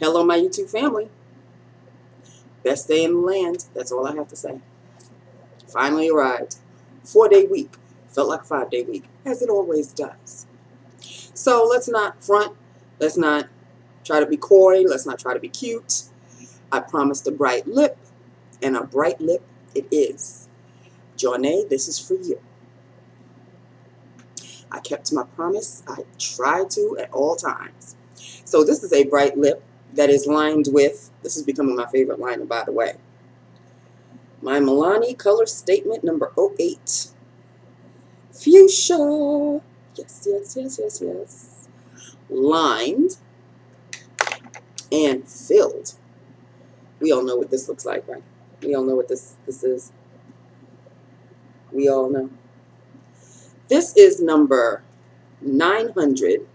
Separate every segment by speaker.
Speaker 1: Hello, my YouTube family. Best day in the land. That's all I have to say. Finally arrived. 4-day week. Felt like a 5-day week, as it always does. So let's not front. Let's not try to be coy. Let's not try to be cute. I promised a bright lip, and a bright lip it is. Joan, this is for you. I kept my promise. I tried to at all times. So this is a bright lip that is lined with, this is becoming my favorite liner, by the way, my Maybelline Color Statement number 08. Fuchsia. Yes, yes, yes, yes, yes. Lined and filled. We all know what this looks like, right? We all know what this is. We all know. This is number 900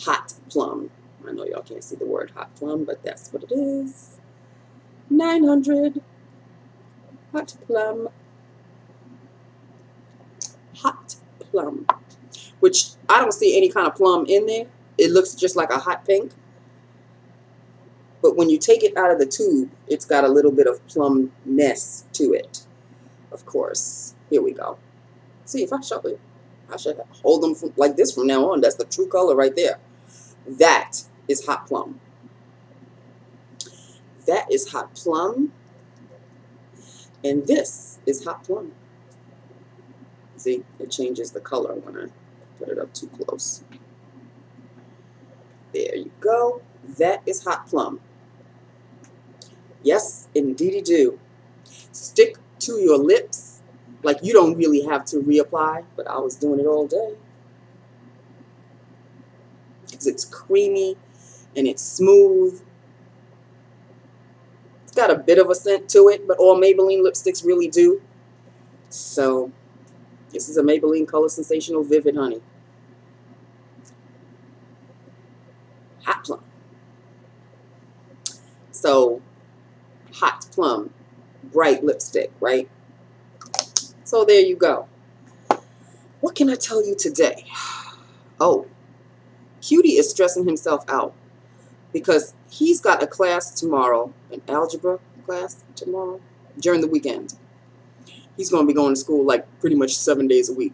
Speaker 1: Hot Plum. I know y'all can't see the word Hot Plum, but that's what it is. 900 Hot Plum. Hot Plum. Which I don't see any kind of plum in there. It looks just like a hot pink. But when you take it out of the tube, it's got a little bit of plumness to it. Of course. Here we go. See, if I show it, I should hold them like this from now on. That's the true color right there. That is Hot Plum. That is Hot Plum. And this is Hot Plum. See, it changes the color when I put it up too close. There you go. That is Hot Plum. Yes, indeedy do. Stick to your lips. Like you don't really have to reapply, but I was doing it all day. Because it's creamy and it's smooth. It's got a bit of a scent to it, but all Maybelline lipsticks really do. So this is a Maybelline Color Sensational Vivid Honey. Hot Plum. So, Hot Plum, bright lipstick, right? So there you go. What can I tell you today? Oh, Cutie is stressing himself out because he's got a class tomorrow, an algebra class tomorrow, during the weekend. He's going to be going to school like pretty much 7 days a week.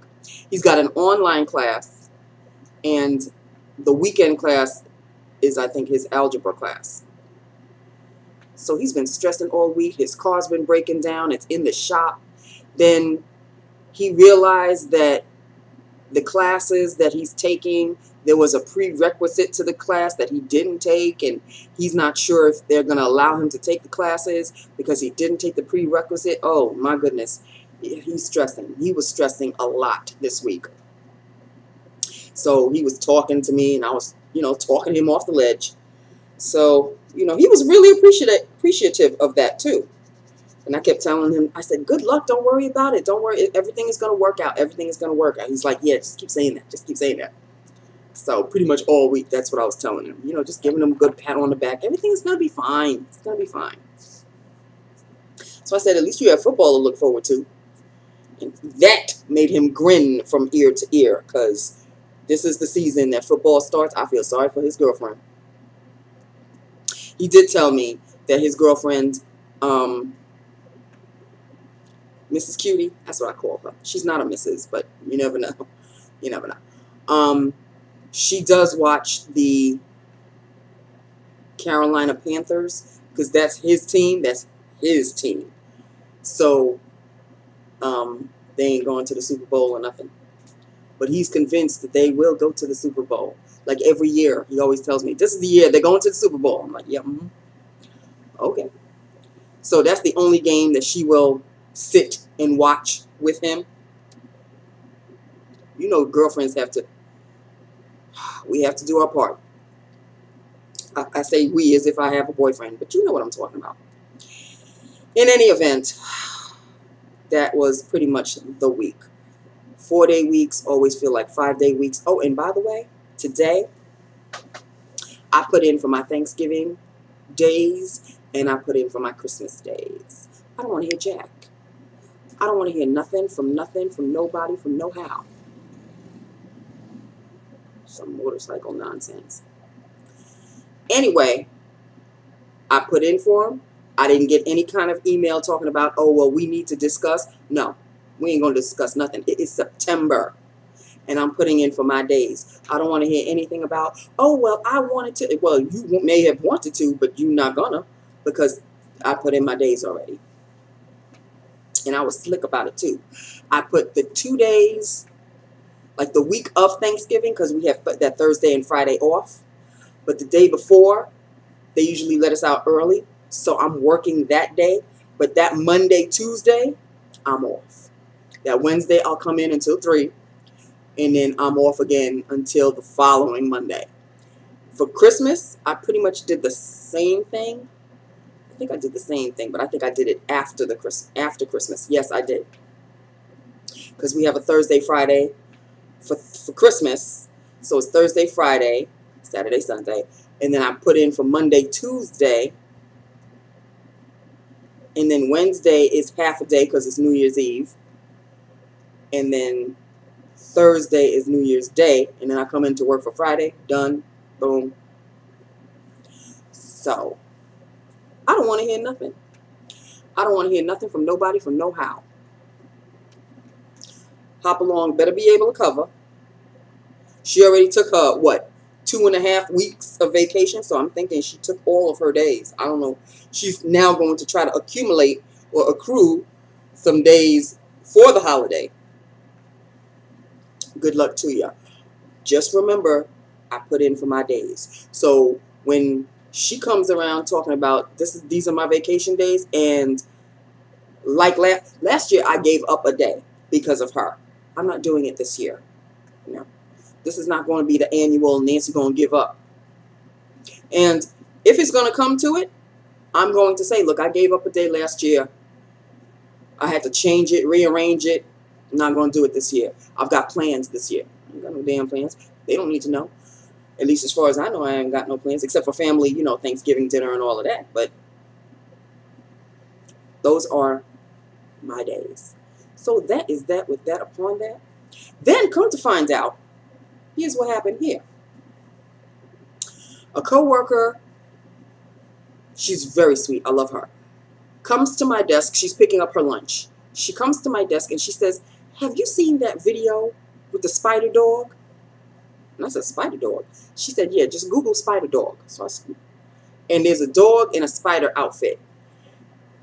Speaker 1: He's got an online class, and the weekend class is, I think, his algebra class. So he's been stressing all week. His car's been breaking down. It's in the shop. Then he realized that the classes that he's taking, there was a prerequisite to the class that he didn't take, and he's not sure if they're going to allow him to take the classes because he didn't take the prerequisite. Oh, my goodness. He's stressing. He was stressing a lot this week. So he was talking to me, and I was, talking him off the ledge. So, he was really appreciative of that, too. And I kept telling him, I said, good luck. Don't worry about it. Don't worry. Everything is going to work out. Everything is going to work out. He's like, yeah, just keep saying that. Just keep saying that. So pretty much all week, that's what I was telling him. Just giving him a good pat on the back. Everything is going to be fine. It's going to be fine. So I said, at least you have football to look forward to. And that made him grin from ear to ear because this is the season that football starts. I feel sorry for his girlfriend. He did tell me that his girlfriend, Mrs. Cutie, that's what I call her. She's not a Mrs., but you never know. You never know. She does watch the Carolina Panthers because that's his team. That's his team. So they ain't going to the Super Bowl or nothing. But he's convinced that they will go to the Super Bowl. Like every year, he always tells me, this is the year they're going to the Super Bowl. I'm like, yeah, okay. So that's the only game that she will sit and watch with him. Girlfriends have to, we have to do our part. I say we as if I have a boyfriend, but you know what I'm talking about. In any event, that was pretty much the week. 4-day weeks always feel like 5-day weeks. Oh, and by the way, today I put in for my Thanksgiving days and I put in for my Christmas days. I don't want to hear jack. I don't want to hear nothing, from nobody, from no how. Some motorcycle nonsense. Anyway, I put in for them. I didn't get any kind of email talking about, oh, well, we need to discuss. No, we ain't going to discuss nothing. It is September, and I'm putting in for my days. I don't want to hear anything about, oh, well, I wanted to. Well, you may have wanted to, but you're not going to, because I put in my days already. And I was slick about it, too. I put the 2 days, like the week of Thanksgiving, because we have that Thursday and Friday off. But the day before, they usually let us out early. So I'm working that day. But that Monday, Tuesday, I'm off. That Wednesday, I'll come in until 3. And then I'm off again until the following Monday. For Christmas, I pretty much did the same thing. I think I did the same thing, but I think I did it after Christmas. Yes, I did. Because we have a Thursday, Friday for Christmas. So it's Thursday, Friday, Saturday, Sunday. And then I put in for Monday, Tuesday. And then Wednesday is half a day because it's New Year's Eve. And then Thursday is New Year's Day. And then I come into work for Friday. Done. Boom. So, I don't want to hear nothing. I don't want to hear nothing from nobody from no how. Hop along. Better be able to cover. She already took her, what, 2.5 weeks of vacation. So I'm thinking she took all of her days. I don't know. She's now going to try to accumulate or accrue some days for the holiday. Good luck to you. Just remember, I put in for my days. So when she comes around talking about these are my vacation days, and like last year I gave up a day because of her. I'm not doing it this year. No. This is not going to be the annual Nancy going to give up. And if it's going to come to it, I'm going to say, look, I gave up a day last year. I had to change it, rearrange it. I'm not going to do it this year. I've got plans this year. I ain't got no damn plans. They don't need to know. At least as far as I know, I ain't got no plans, except for family, you know, Thanksgiving dinner and all of that. But those are my days. So that is that with that upon that. Then come to find out, here's what happened here. A coworker, she's very sweet. I love her. Comes to my desk. She's picking up her lunch. She comes to my desk and she says, have you seen that video with the spider dog? And I said, spider dog? She said, yeah, just Google spider dog. So I said, and there's a dog in a spider outfit.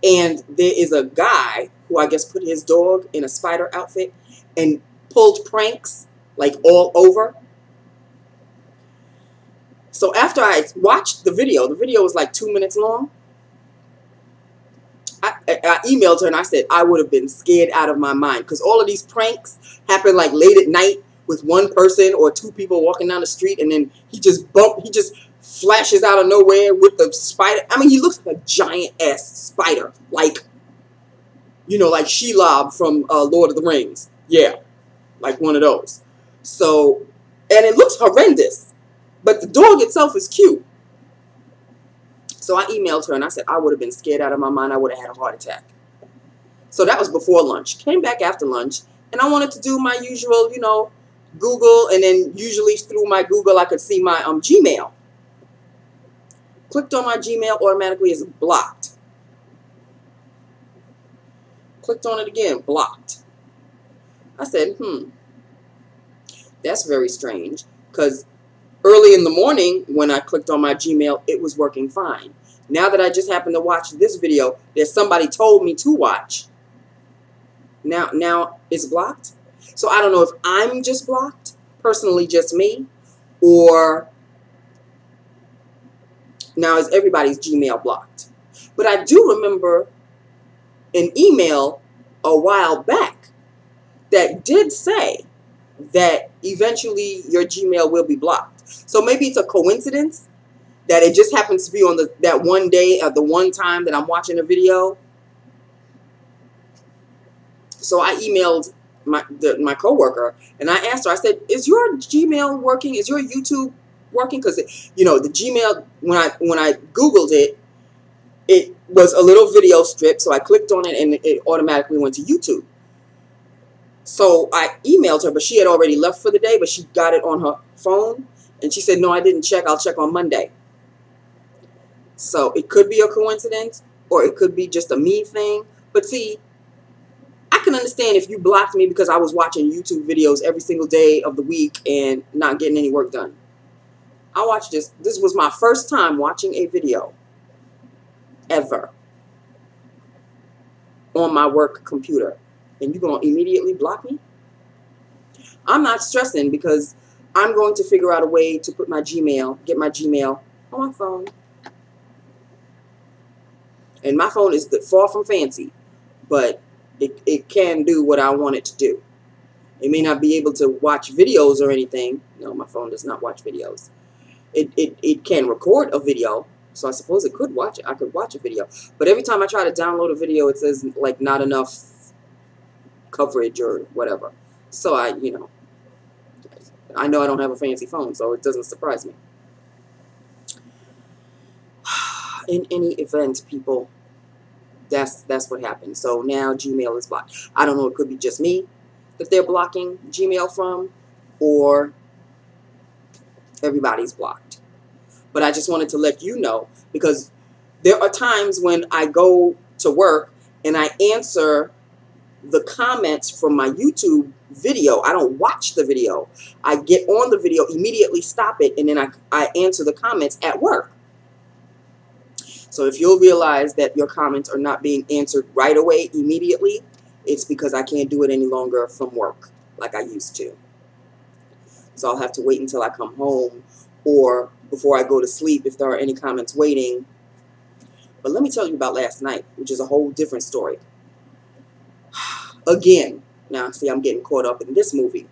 Speaker 1: And there is a guy who I guess put his dog in a spider outfit and pulled pranks like all over. So after I watched the video was like 2 minutes long. I emailed her and I said I would have been scared out of my mind because all of these pranks happen like late at night with one person or 2 people walking down the street, and then he just flashes out of nowhere with the spider. I mean, he looks like a giant ass spider, like, you know, like Shelob from Lord of the Rings. Yeah, like one of those. So, and it looks horrendous, but the dog itself is cute. So I emailed her and I said I would have been scared out of my mind. I would have had a heart attack. So that was before lunch. Came back after lunch and I wanted to do my usual, you know, Google, and then usually through my Google I could see my Gmail. Clicked on my Gmail, automatically it's blocked. Clicked on it again, blocked. I said, that's very strange, because early in the morning when I clicked on my Gmail, it was working fine. Now that I just happened to watch this video that somebody told me to watch, now it's blocked. So I don't know if I'm just blocked, personally just me, or now is everybody's Gmail blocked. But I do remember an email a while back that did say that eventually your Gmail will be blocked. So maybe it's a coincidence that it just happens to be on that one day at the one time that I'm watching a video. So I emailed my coworker and I asked her, I said, is your Gmail working? Is your YouTube working? Because, you know, the Gmail, when I Googled it, it was a little video strip. So I clicked on it and it automatically went to YouTube. So I emailed her, but she had already left for the day, but she got it on her phone. And she said, no, I didn't check. I'll check on Monday. So it could be a coincidence, or it could be just a me thing. But see, I can understand if you blocked me because I was watching YouTube videos every single day of the week and not getting any work done. I watched this. This was my first time watching a video ever on my work computer. And you're going to immediately block me? I'm not stressing because I'm going to figure out a way to put my Gmail, get my Gmail on my phone. And my phone is far from fancy, but it can do what I want it to do. It may not be able to watch videos or anything. No, my phone does not watch videos. It can record a video, so I suppose it could watch it. I could watch a video. But every time I try to download a video, it says, like, not enough coverage or whatever. So I know I don't have a fancy phone, so it doesn't surprise me. In any event, people, that's what happened. So now Gmail is blocked. I don't know, it could be just me that they're blocking Gmail from, or everybody's blocked. But I just wanted to let you know, because there are times when I go to work and I answer the comments from my YouTube video. I don't watch the video. I get on the video, immediately stop it, and then I answer the comments at work. So if you'll realize that your comments are not being answered right away, immediately, it's because I can't do it any longer from work like I used to. So I'll have to wait until I come home or before I go to sleep if there are any comments waiting. But let me tell you about last night, which is a whole different story. Again, now see, I'm getting caught up in this movie.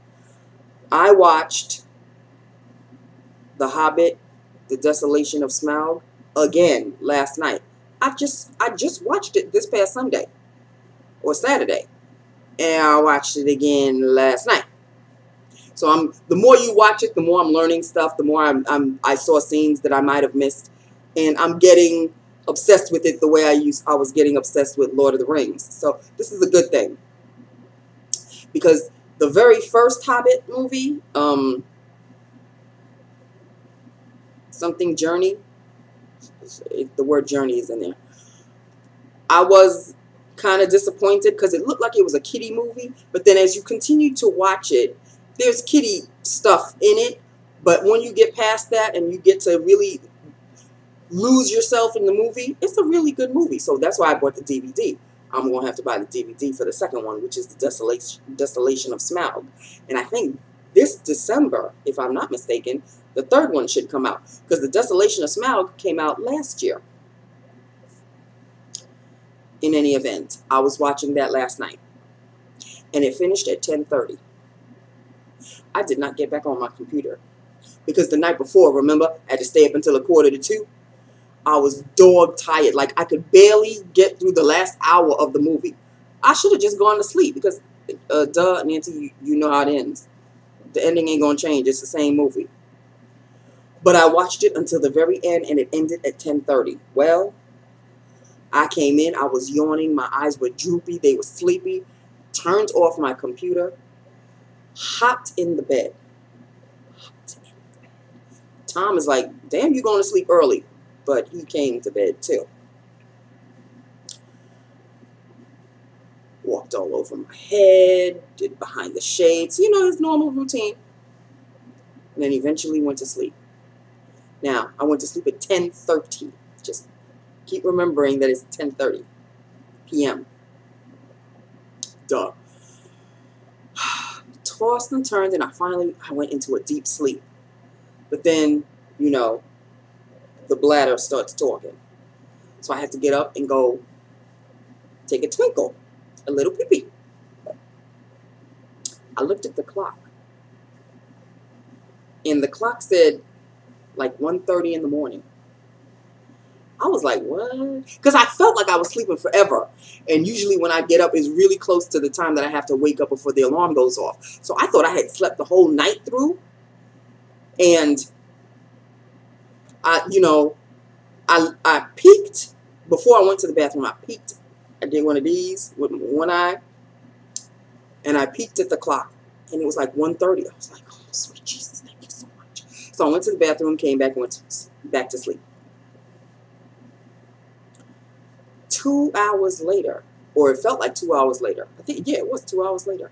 Speaker 1: I watched The Hobbit, The Desolation of Smaug again last night. I just watched it this past Sunday or Saturday, and I watched it again last night. So the more you watch it, the more I'm learning stuff. The more I saw scenes that I might have missed, and I'm getting obsessed with it the way I was getting obsessed with Lord of the Rings. So this is a good thing, because the very first Hobbit movie, something Journey, the word journey is in there. I was kind of disappointed because it looked like it was a kiddie movie, but then as you continue to watch it, there's kiddie stuff in it, but when you get past that and you get to really lose yourself in the movie, it's a really good movie. So that's why I bought the DVD. I'm going to have to buy the DVD for the second one, which is the Desolation of Smaug. And I think this December, if I'm not mistaken, the third one should come out, because the Desolation of Smaug came out last year. In any event, I was watching that last night, and it finished at 10:30. I did not get back on my computer, because the night before, remember, I had to stay up until 1:45. I was dog tired. Like, I could barely get through the last hour of the movie. I should have just gone to sleep, because, duh, Nancy, you know how it ends. The ending ain't going to change. It's the same movie. But I watched it until the very end, and it ended at 10:30. Well, I came in. I was yawning. My eyes were droopy. They were sleepy. Turned off my computer. Hopped in the bed. Tom is like, damn, you going to sleep early. But he came to bed too. Walked all over my head. Did behind the shades. You know, his normal routine. And then eventually went to sleep. Now, I went to sleep at 10:30. Just keep remembering that it's 10:30 p.m. Duh. Tossed and turned, and I went into a deep sleep. But then, you know, the bladder starts talking. So I had to get up and go take a twinkle, a little pee-pee. I looked at the clock, and the clock said like 1:30 in the morning. I was like, what? Because I felt like I was sleeping forever. And usually when I get up, it's really close to the time that I have to wake up before the alarm goes off. So I thought I had slept the whole night through. And I peeked before I went to the bathroom. I peeked. I did one of these with one eye. And I peeked at the clock. And it was like 1:30. I was like, oh, sweet Jesus, thank you so much. So I went to the bathroom, came back, and went back to sleep. 2 hours later, or it felt like 2 hours later. I think, yeah, it was 2 hours later.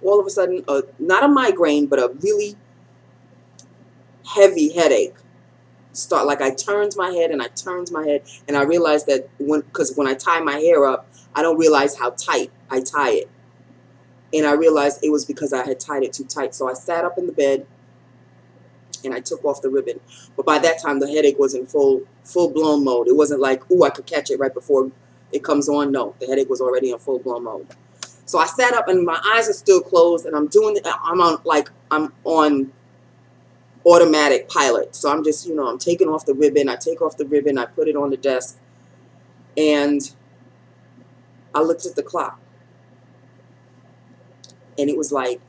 Speaker 1: All of a sudden, not a migraine, but a really heavy headache start. Like I turned my head and I turned my head, and I realized that because when I tie my hair up, I don't realize how tight I tie it. And I realized it was because I had tied it too tight. So I sat up in the bed and I took off the ribbon. But by that time, the headache was in full-blown mode. It wasn't like, ooh, I could catch it right before it comes on. No, the headache was already in full-blown mode. So I sat up and my eyes are still closed, and I'm on automatic pilot. So I'm just, I'm taking off the ribbon. I take off the ribbon. I put it on the desk, and I looked at the clock, and it was like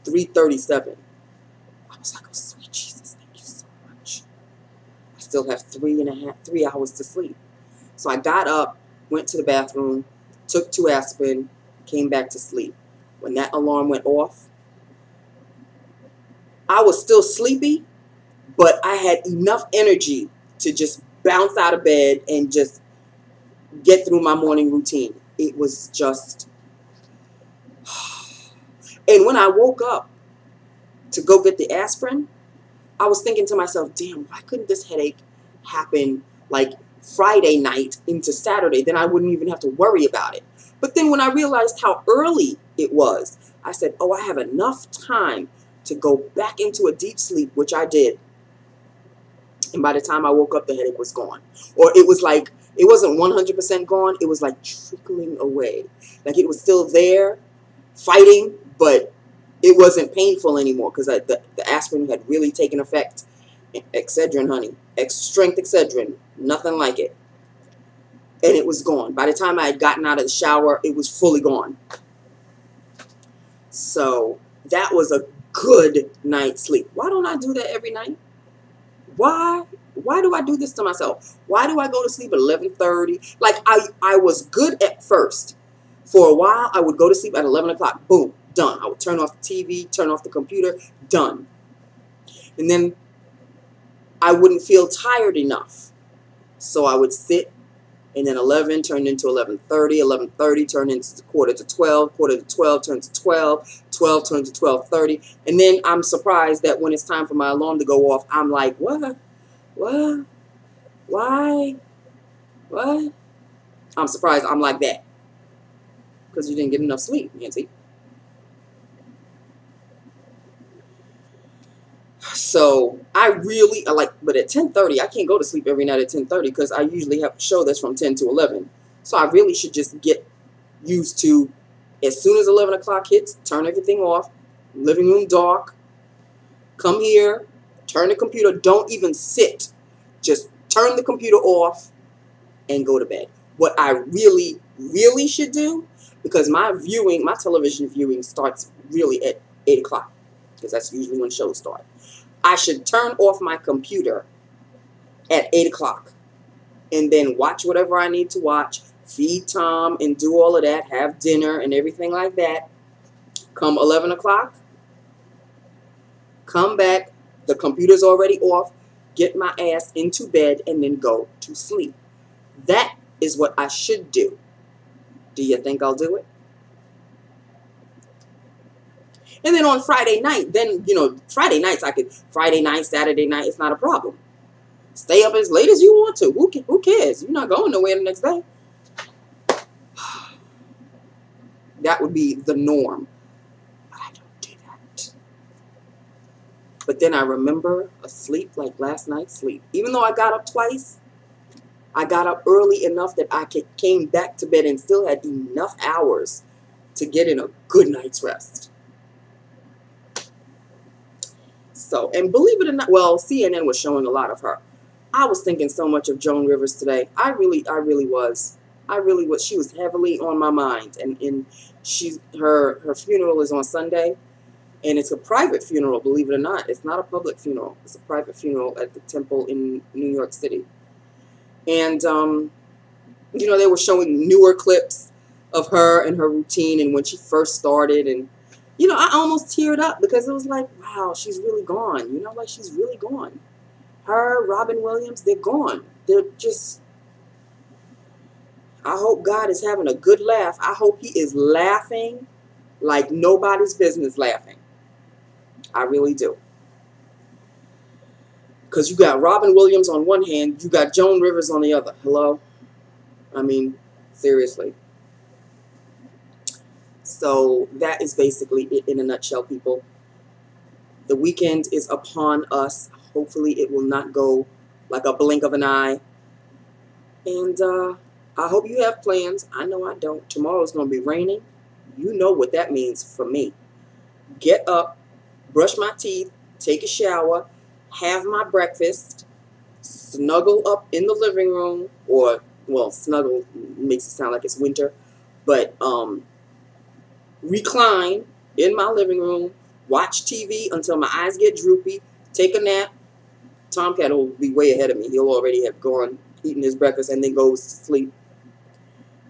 Speaker 1: 3:37. I was like, oh, sweet Jesus, thank you so much. I still have 3 hours to sleep. So I got up, went to the bathroom, took 2 aspirin, came back to sleep. When that alarm went off, I was still sleepy, but I had enough energy to just bounce out of bed and just get through my morning routine. It was just... And when I woke up to go get the aspirin, I was thinking to myself, damn, why couldn't this headache happen like Friday night into Saturday? Then I wouldn't even have to worry about it. But then when I realized how early it was, I said, oh, I have enough time to go back into a deep sleep, which I did. And by the time I woke up, the headache was gone. Or it was like, it wasn't 100% gone. It was like trickling away. Like it was still there, fighting, but it wasn't painful anymore because the aspirin had really taken effect. Excedrin, honey. Strength Excedrin. Nothing like it. And it was gone. By the time I had gotten out of the shower, it was fully gone. So that was a good night's sleep. Why don't I do that every night? Why do I do this to myself? Why do I go to sleep at 11:30? Like I was good at first. For a while, I would go to sleep at 11 o'clock. Boom, done. I would turn off the TV, turn off the computer, done. And then I wouldn't feel tired enough. So I would sit, and then 11 turned into 11:30, 11:30 turned into quarter to 12 turned to 12, 12 turned to 12:30. And then I'm surprised that when it's time for my alarm to go off, I'm like, what? What? Why? What? I'm surprised I'm like that. Because you didn't get enough sleep, Nancy. So I really but at 10:30, I can't go to sleep every night at 10:30 because I usually have a show that's from 10 to 11. So I really should just get used to, as soon as 11 o'clock hits, turn everything off, living room dark, come here, turn the computer, don't even sit, just turn the computer off and go to bed. What I really, really should do, because my television viewing starts really at 8 o'clock, because that's usually when shows start. I should turn off my computer at 8 o'clock and then watch whatever I need to watch, feed Tom and do all of that, have dinner and everything like that. Come 11 o'clock, come back, the computer's already off, get my ass into bed and then go to sleep. That is what I should do. Do you think I'll do it? And then on Friday night, then, Friday night, Saturday night, it's not a problem. Stay up as late as you want to. Who cares? You're not going nowhere the next day. That would be the norm. But I don't do that. But then I remember a sleep like last night's sleep. Even though I got up twice, I got up early enough that I came back to bed and still had enough hours to get in a good night's rest. So, and believe it or not, well, CNN was showing a lot of her. I was thinking so much of Joan Rivers today. I really was. She was heavily on my mind. And her funeral is on Sunday. And it's a private funeral, believe it or not. It's not a public funeral. It's a private funeral at the temple in New York City. And, they were showing newer clips of her and her routine and when she first started. And, I almost teared up because it was like, wow, she's really gone. She's really gone. Her, Robin Williams, they're gone. They're just, I hope God is having a good laugh. I hope he is laughing like nobody's business laughing. I really do. Because you got Robin Williams on one hand, you got Joan Rivers on the other. Hello? I mean, seriously. So that is basically it in a nutshell, people. The weekend is upon us. Hopefully it will not go like a blink of an eye. And I hope you have plans. I know I don't. Tomorrow's going to be raining. You know what that means for me. Get up, brush my teeth, take a shower, have my breakfast, snuggle up in the living room, or, well, snuggle makes it sound like it's winter, but recline in my living room, watch TV until my eyes get droopy, take a nap. Tomcat will be way ahead of me. He'll already have gone, eaten his breakfast, and then goes to sleep.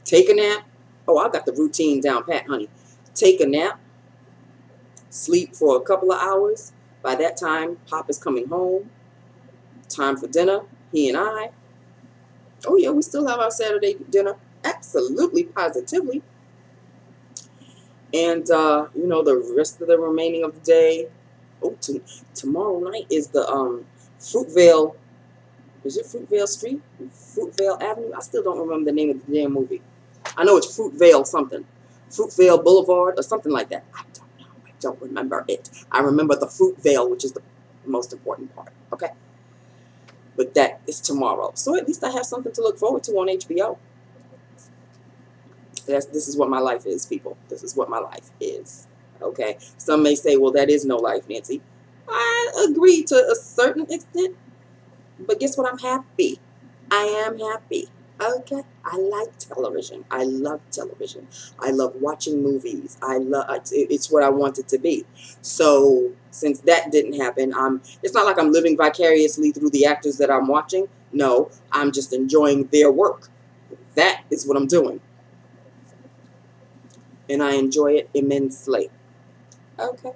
Speaker 1: Take a nap. Oh, I got the routine down pat, honey. Take a nap. Sleep for a couple of hours. By that time, Pop is coming home. Time for dinner. He and I. Oh, yeah, we still have our Saturday dinner. Absolutely, positively. And, you know, the rest of the remaining of the day. Oh, tomorrow night is the Fruitvale. Is it Fruitvale Street? Fruitvale Avenue? I still don't remember the name of the damn movie. I know it's Fruitvale something. Fruitvale Boulevard or something like that. I don't know. I don't remember it. I remember the Fruitvale, which is the most important part. Okay? But that is tomorrow. So at least I have something to look forward to on HBO. This is what my life is, people. This is what my life is. Okay? Some may say, well, that is no life, Nancy. I agree to a certain extent. But guess what? I'm happy. I am happy. Okay? I like television. I love television. I love watching movies. It's what I want it to be. So since that didn't happen, it's not like I'm living vicariously through the actors that I'm watching. No, I'm just enjoying their work. That is what I'm doing. And I enjoy it immensely. Okay?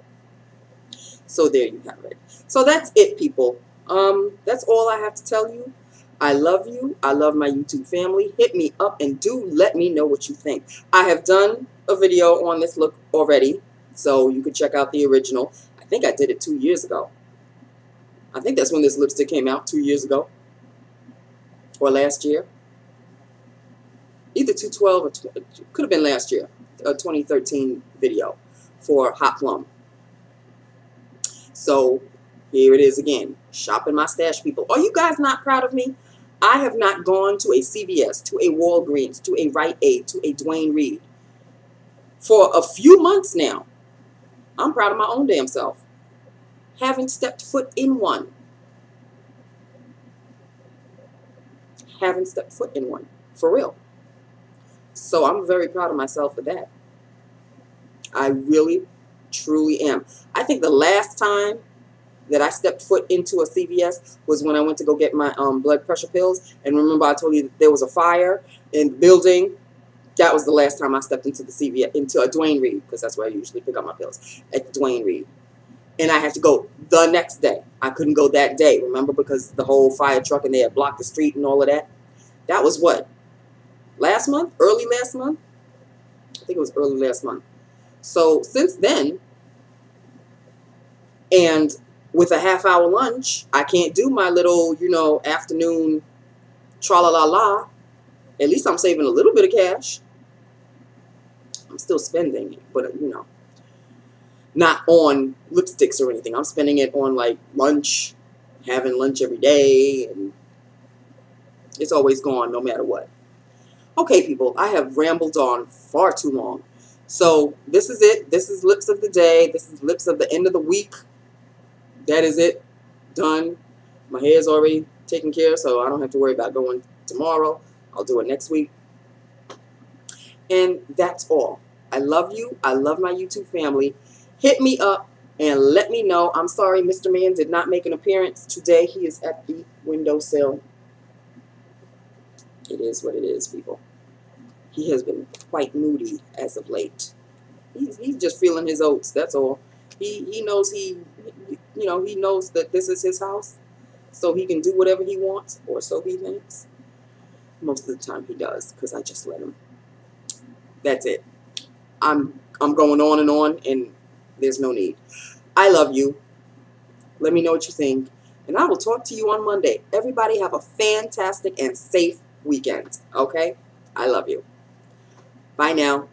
Speaker 1: So there you have it. So that's it, people. That's all I have to tell you. I love you. I love my YouTube family. Hit me up and do let me know what you think. I have done a video on this look already, so you can check out the original. I think I did it 2 years ago. I think that's when this lipstick came out, 2 years ago. Or last year. Either 2012 or could have been last year. A 2013 video for Hot Plum. So here it is again. Shopping my stash, people. Are you guys not proud of me? I have not gone to a CVS, to a Walgreens, to a Rite Aid, to a Dwayne Reed for a few months now. I'm proud of my own damn self. Haven't stepped foot in one. Haven't stepped foot in one. For real. So I'm very proud of myself for that. I really, truly am. I think the last time that I stepped foot into a CVS was when I went to go get my blood pressure pills. And remember I told you that there was a fire in the building? That was the last time I stepped into the CVS, into a Dwayne Reed, because that's where I usually pick up my pills, at Dwayne Reed. And I had to go the next day. I couldn't go that day, remember, because the whole fire truck and they had blocked the street and all of that. That was what? Last month? Early last month? I think it was early last month. So since then, and with a half-hour lunch, I can't do my little, you know, afternoon tra-la-la-la. At least I'm saving a little bit of cash. I'm still spending it, but, you know, not on lipsticks or anything. I'm spending it on, like, lunch, having lunch every day, and it's always gone no matter what. Okay, people, I have rambled on far too long. So this is it. This is Lips of the Day. This is Lips of the end of the week. That is it. Done. My hair is already taken care of, so I don't have to worry about going tomorrow. I'll do it next week. And that's all. I love you. I love my YouTube family. Hit me up and let me know. I'm sorry Mr. Man did not make an appearance today. He is at the windowsill. It is what it is, people. He has been quite moody as of late. He's just feeling his oats, that's all. He knows he knows that this is his house, so he can do whatever he wants, or so he thinks. Most of the time he does, because I just let him. That's it. I'm going on, and there's no need. I love you. Let me know what you think. And I will talk to you on Monday. Everybody have a fantastic and safe weekend. Okay? I love you. Bye now.